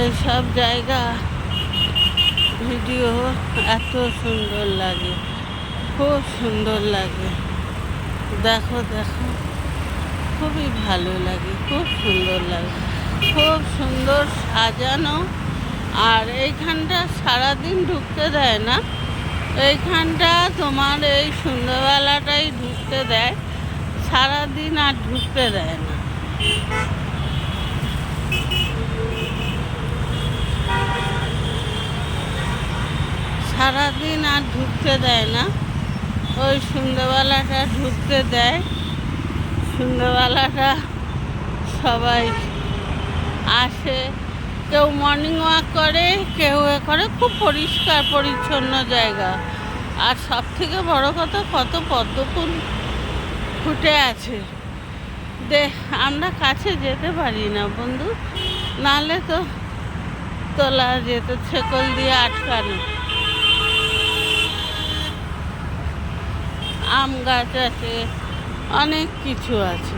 এইসব জায়গা ভিডিও এত সুন্দর লাগে, খুব সুন্দর লাগে। দেখো দেখো, খুবই ভালো লাগে, খুব সুন্দর লাগে, খুব সুন্দর সাজানো। আর এইখানটা সারাদিন ঢুকতে দেয় না, এইখানটা তোমার এই সন্ধ্যাবেলাটাই ঢুকতে দেয়, সারাদিন আর ঢুকতে দেয় না। সারাদিন আর ঢুকতে দেয় না, ওই সন্ধ্যাবেলাটা ঢুকতে দেয়। সন্ধ্যাবেলাটা সবাই আসে, কেউ মর্নিং ওয়াক করে, কেউ এ করে। খুব পরিষ্কার পরিচ্ছন্ন জায়গা। আর সব থেকে বড় কথা, কত পদ্ম ফুল ফুটে আছে। আমরা কাছে যেতে পারি না বন্ধু, নাহলে তো তোলা যেত, ছেকল দিয়ে আটকানো। আম গাছ আছে, অনেক কিছু আছে।